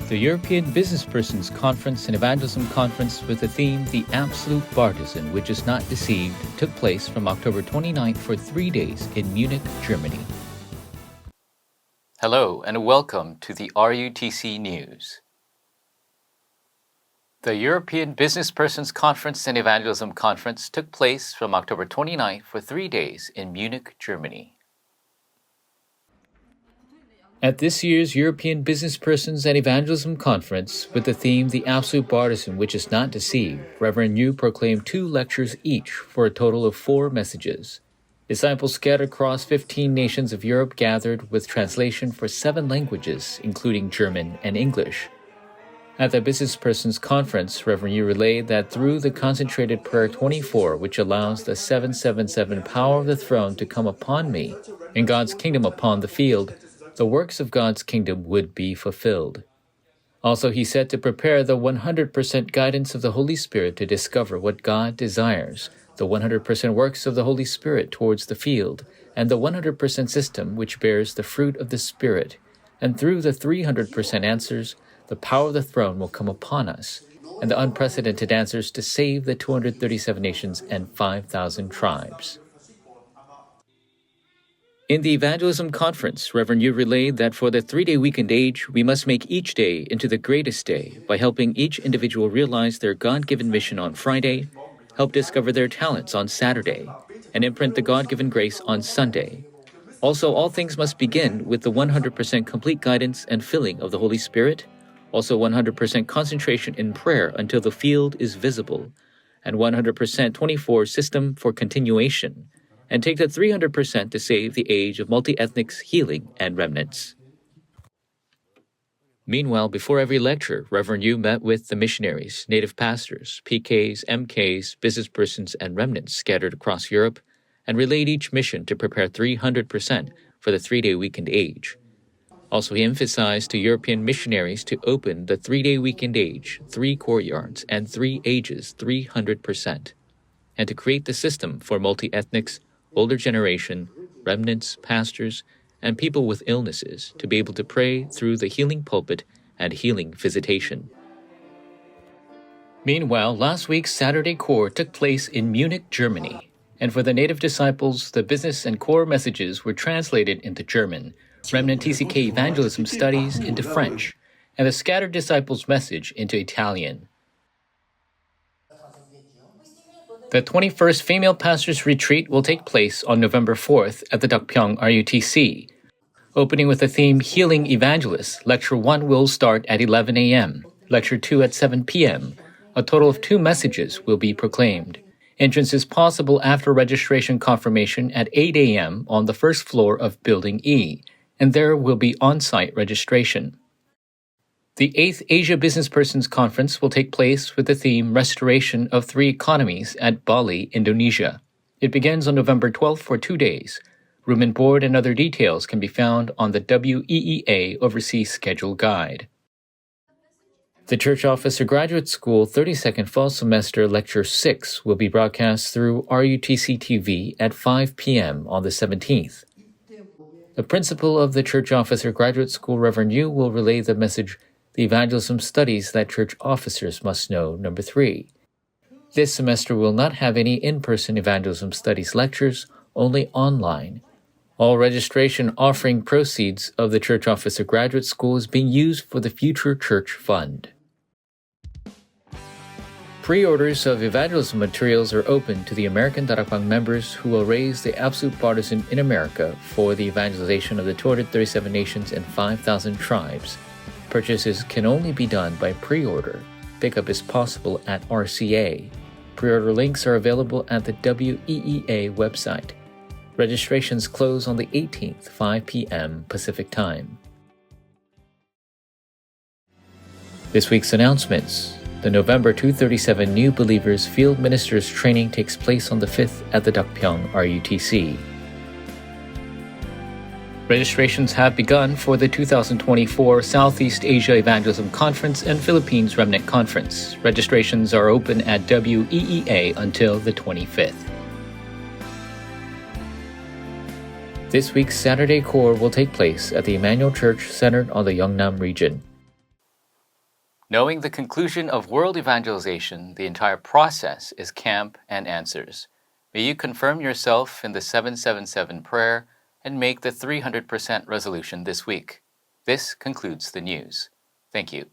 The European Businesspersons Conference and Evangelism Conference with the theme The Absolute Partisan Which Is Not Deceived took place from October 29th for 3 days in Munich, Germany. Hello and welcome to the RUTC News. The European Businesspersons Conference and Evangelism Conference took place from October 29th for 3 days in Munich, Germany. At this year's European Businesspersons and Evangelism Conference, with the theme The Absolute Partisan Which Is Not Deceived, Reverend Yu proclaimed 2 lectures each for a total of 4 messages. Disciples scattered across 15 nations of Europe gathered with translation for 7 languages, including German and English. At the Businesspersons Conference, Reverend Yu relayed that through the concentrated prayer 24, which allows the 777 power of the throne to come upon me, and God's kingdom upon the field, the works of God's kingdom would be fulfilled. Also, he said to prepare the 100% guidance of the Holy Spirit to discover what God desires, the 100% works of the Holy Spirit towards the field, and the 100% system which bears the fruit of the Spirit. And through the 300% answers, the power of the throne will come upon us, and the unprecedented answers to save the 237 nations and 5,000 tribes. In the Evangelism Conference, Reverend Yu relayed that for the 3-day weekend age, we must make each day into the greatest day by helping each individual realize their God-given mission on Friday, help discover their talents on Saturday, and imprint the God-given grace on Sunday. Also, all things must begin with the 100% complete guidance and filling of the Holy Spirit, also 100% concentration in prayer until the field is visible, and 100% 24 system for continuation, and take the 300% to save the age of multi-ethnics, healing, and remnants. Meanwhile, before every lecture, Reverend Yu met with the missionaries, native pastors, PKs, MKs, businesspersons, and remnants scattered across Europe, and relayed each mission to prepare 300% for the 3-day weekend age. Also, he emphasized to European missionaries to open the 3-day weekend age, 3 courtyards, and 3 ages 300%, and to create the system for multi-ethnics, older generation, remnants, pastors, and people with illnesses to be able to pray through the healing pulpit and healing visitation. Meanwhile, last week's Saturday Core took place in Munich, Germany, and for the native disciples, the business and core messages were translated into German, remnant TCK evangelism studies into French, and the scattered disciples' message into Italian. The 21st Female Pastors Retreat will take place on November 4th at the Dokpyeong RUTC. Opening with the theme Healing Evangelists, Lecture 1 will start at 11 a.m., Lecture 2 at 7 p.m. A total of 2 messages will be proclaimed. Entrance is possible after registration confirmation at 8 a.m. on the first floor of Building E, and there will be on-site registration. The 8th Asia Businesspersons Conference will take place with the theme Restoration of 3 Economies at Bali, Indonesia. It begins on November 12th for 2 days. Room and board and other details can be found on the WEEA Overseas Schedule Guide. The Church Officer Graduate School 32nd Fall Semester Lecture 6 will be broadcast through RUTC TV at 5 p.m. on the 17th. The principal of the Church Officer Graduate School, Reverend Yu, will relay the message The Evangelism Studies That Church Officers Must Know, number 3. This semester will not have any in-person evangelism studies lectures, only online. All registration offering proceeds of the Church Officer Graduate School is being used for the Future Church Fund. Pre-orders of evangelism materials are open to the American Darakbang members who will raise the absolute partisan in America for the evangelization of the 237 nations and 5,000 tribes. Purchases can only be done by pre-order. Pickup is possible at RCA. Pre-order links are available at the WEEA website. Registrations close on the 18th, 5 p.m. Pacific Time. This week's announcements. The November 237 New Believers Field Ministers Training takes place on the 5th at the Dokpyeong RUTC. Registrations have begun for the 2024 Southeast Asia Evangelism Conference and Philippines Remnant Conference. Registrations are open at WEEA until the 25th. This week's Saturday Core will take place at the Emmanuel Church centered on the Yeongnam region. Knowing the conclusion of world evangelization, the entire process is camp and answers. May you confirm yourself in the 777 prayer and make the 300% resolution this week. This concludes the news. Thank you.